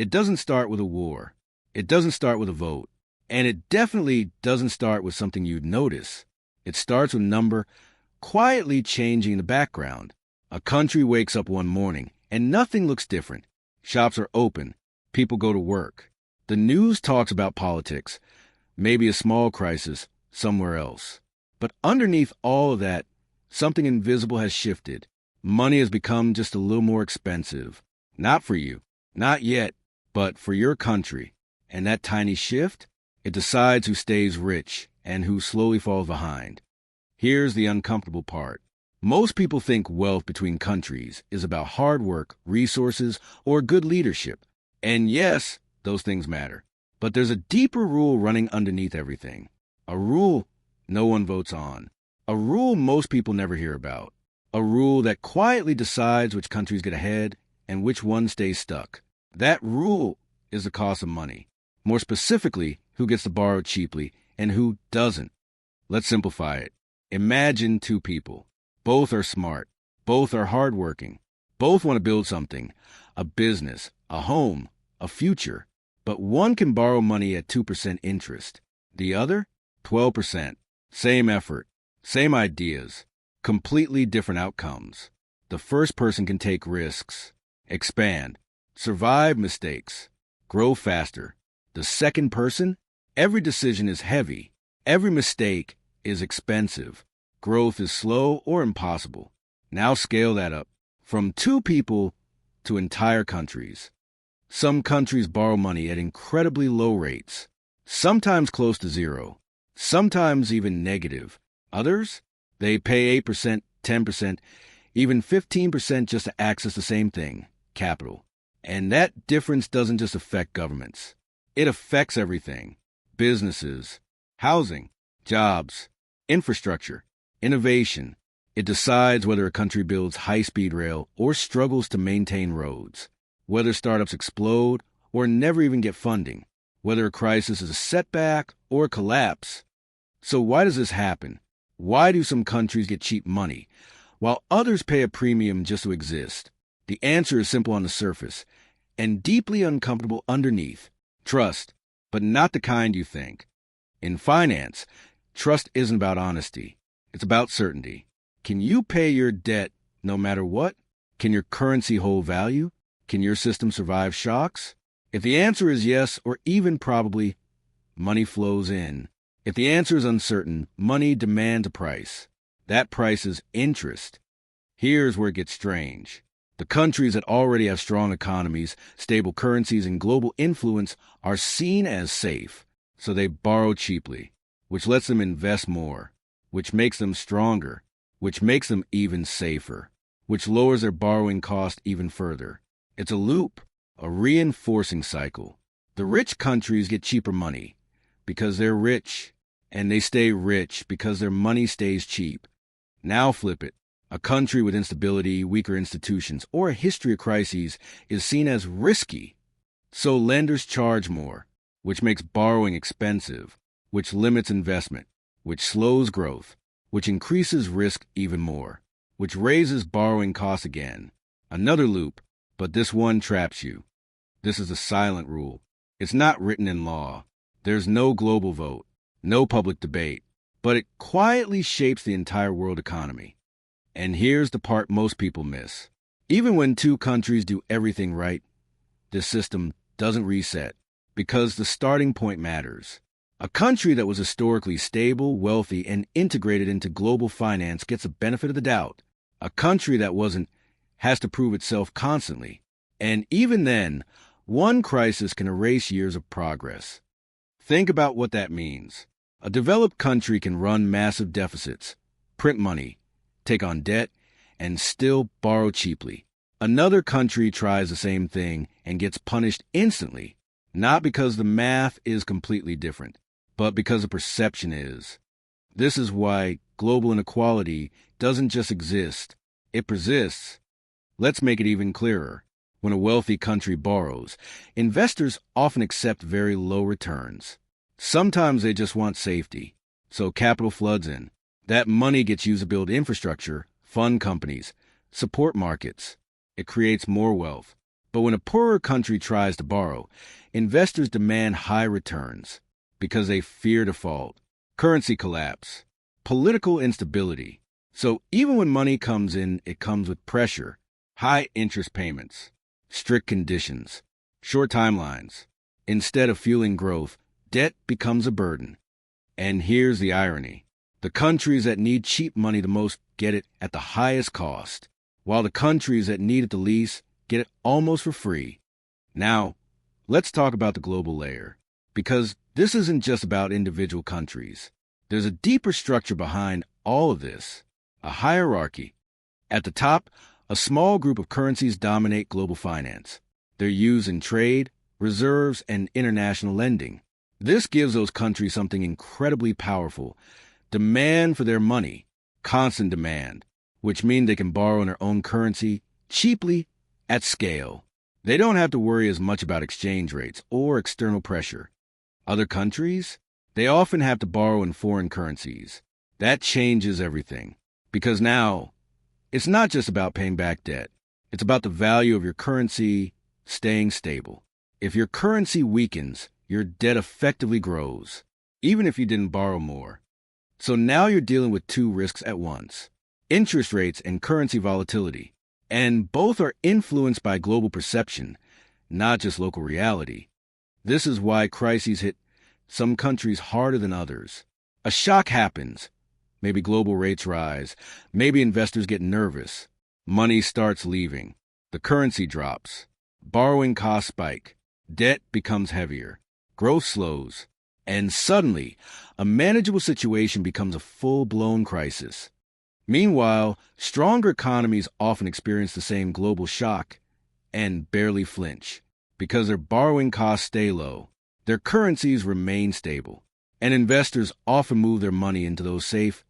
It doesn't start with a war. It doesn't start with a vote. And it definitely doesn't start with something you'd notice. It starts with a number quietly changing the background. A country wakes up one morning, and nothing looks different. Shops are open. People go to work. The news talks about politics, maybe a small crisis somewhere else. But underneath all of that, something invisible has shifted. Money has become just a little more expensive. Not for you, not yet, but for your country. And that tiny shift, it decides who stays rich and who slowly falls behind. Here's the uncomfortable part. Most people think wealth between countries is about hard work, resources, or good leadership. And yes, those things matter. But there's a deeper rule running underneath everything. A rule no one votes on. A rule most people never hear about. A rule that quietly decides which countries get ahead and which ones stay stuck. That rule is the cost of money. More specifically, who gets to borrow cheaply and who doesn't. Let's simplify it. Imagine two people. Both are smart. Both are hardworking. Both want to build something, a business, a home, a future. But one can borrow money at 2% interest. The other, 12%. Same effort, same ideas, completely different outcomes. The first person can take risks, expand, survive mistakes, grow faster. The second person, every decision is heavy. Every mistake is expensive. Growth is slow or impossible. Now scale that up from two people to entire countries. Some countries borrow money at incredibly low rates, sometimes close to zero, sometimes even negative. Others, they pay 8%, 10%, even 15% just to access the same thing, capital. And that difference doesn't just affect governments. It affects everything. Businesses, housing, jobs, infrastructure, innovation. It decides whether a country builds high-speed rail or struggles to maintain roads, whether startups explode or never even get funding, whether a crisis is a setback or a collapse. So why does this happen? Why do some countries get cheap money, while others pay a premium just to exist? The answer is simple on the surface, and deeply uncomfortable underneath. Trust, but not the kind you think. In finance, trust isn't about honesty. It's about certainty. Can you pay your debt no matter what? Can your currency hold value? Can your system survive shocks? If the answer is yes, or even probably, money flows in. If the answer is uncertain, money demands a price. That price is interest. Here's where it gets strange. The countries that already have strong economies, stable currencies, and global influence are seen as safe, so they borrow cheaply, which lets them invest more, which makes them stronger, which makes them even safer, which lowers their borrowing cost even further. It's a loop, a reinforcing cycle. The rich countries get cheaper money because they're rich, and they stay rich because their money stays cheap. Now flip it. A country with instability, weaker institutions, or a history of crises is seen as risky. So lenders charge more, which makes borrowing expensive, which limits investment, which slows growth, which increases risk even more, which raises borrowing costs again. Another loop, but this one traps you. This is a silent rule. It's not written in law. There's no global vote, no public debate, but it quietly shapes the entire world economy. And here's the part most people miss. Even when two countries do everything right, this system doesn't reset because the starting point matters. A country that was historically stable, wealthy, and integrated into global finance gets a benefit of the doubt. A country that wasn't has to prove itself constantly. And even then, one crisis can erase years of progress. Think about what that means. A developed country can run massive deficits, print money, take on debt, and still borrow cheaply. Another country tries the same thing and gets punished instantly, not because the math is completely different, but because the perception is. This is why global inequality doesn't just exist, it persists. Let's make it even clearer. When a wealthy country borrows, investors often accept very low returns. Sometimes they just want safety, so capital floods in. That money gets used to build infrastructure, fund companies, support markets. It creates more wealth. But when a poorer country tries to borrow, investors demand high returns because they fear default, currency collapse, political instability. So even when money comes in, it comes with pressure, high interest payments, strict conditions, short timelines. Instead of fueling growth, debt becomes a burden. And here's the irony. The countries that need cheap money the most get it at the highest cost, while the countries that need it the least get it almost for free. Now, let's talk about the global layer, because this isn't just about individual countries. There's a deeper structure behind all of this, a hierarchy. At the top, a small group of currencies dominate global finance. They're used in trade, reserves, and international lending. This gives those countries something incredibly powerful: demand for their money, constant demand, which means they can borrow in their own currency cheaply at scale. They don't have to worry as much about exchange rates or external pressure. Other countries, they often have to borrow in foreign currencies. That changes everything, because now it's not just about paying back debt. It's about the value of your currency staying stable. If your currency weakens, your debt effectively grows, even if you didn't borrow more. So now you're dealing with two risks at once: interest rates and currency volatility. And both are influenced by global perception, not just local reality. This is why crises hit some countries harder than others. A shock happens. Maybe global rates rise. Maybe investors get nervous. Money starts leaving. The currency drops. Borrowing costs spike. Debt becomes heavier. Growth slows. And suddenly, a manageable situation becomes a full-blown crisis. Meanwhile, stronger economies often experience the same global shock and barely flinch because their borrowing costs stay low, their currencies remain stable, and investors often move their money into those safe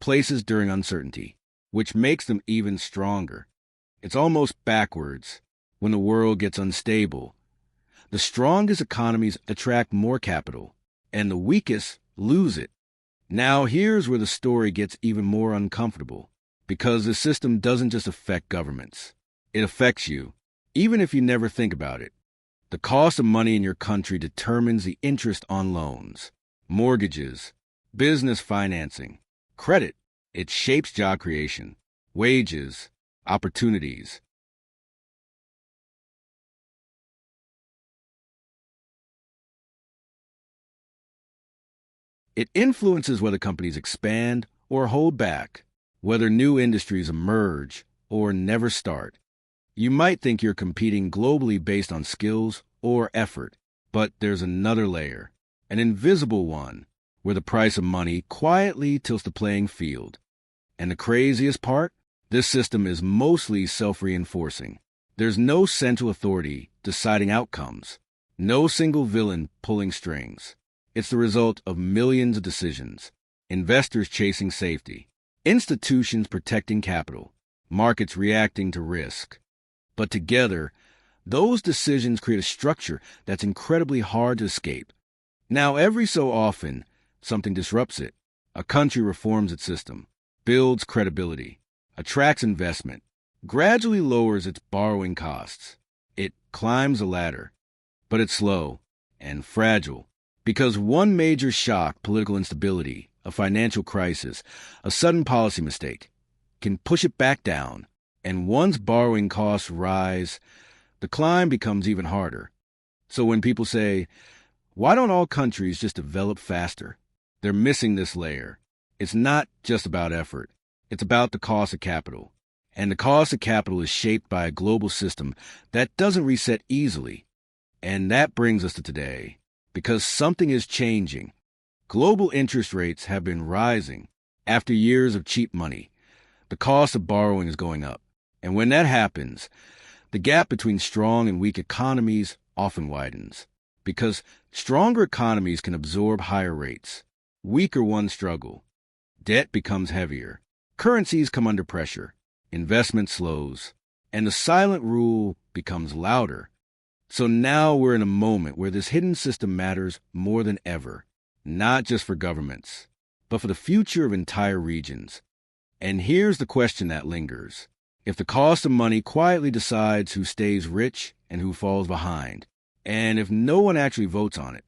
places during uncertainty, which makes them even stronger. It's almost backwards. When the world gets unstable, the strongest economies attract more capital, and the weakest lose it. Now here's where the story gets even more uncomfortable, because the system doesn't just affect governments. It affects you, even if you never think about it. The cost of money in your country determines the interest on loans, mortgages, business financing, credit. It shapes job creation, wages, opportunities. It influences whether companies expand or hold back, whether new industries emerge or never start. You might think you're competing globally based on skills or effort, but there's another layer, an invisible one, where the price of money quietly tilts the playing field. And the craziest part? This system is mostly self-reinforcing. There's no central authority deciding outcomes, no single villain pulling strings. It's the result of millions of decisions, investors chasing safety, institutions protecting capital, markets reacting to risk. But together, those decisions create a structure that's incredibly hard to escape. Now, every so often, something disrupts it. A country reforms its system, builds credibility, attracts investment, gradually lowers its borrowing costs. It climbs a ladder, but it's slow and fragile. Because one major shock, political instability, a financial crisis, a sudden policy mistake, can push it back down. And once borrowing costs rise, the climb becomes even harder. So when people say, why don't all countries just develop faster? They're missing this layer. It's not just about effort. It's about the cost of capital. And the cost of capital is shaped by a global system that doesn't reset easily. And that brings us to today. Because something is changing. Global interest rates have been rising. After years of cheap money, the cost of borrowing is going up. And when that happens, the gap between strong and weak economies often widens. Because stronger economies can absorb higher rates. Weaker ones struggle. Debt becomes heavier. Currencies come under pressure. Investment slows. And the silent rule becomes louder. So now we're in a moment where this hidden system matters more than ever, not just for governments, but for the future of entire regions. And here's the question that lingers. If the cost of money quietly decides who stays rich and who falls behind. And if no one actually votes on it,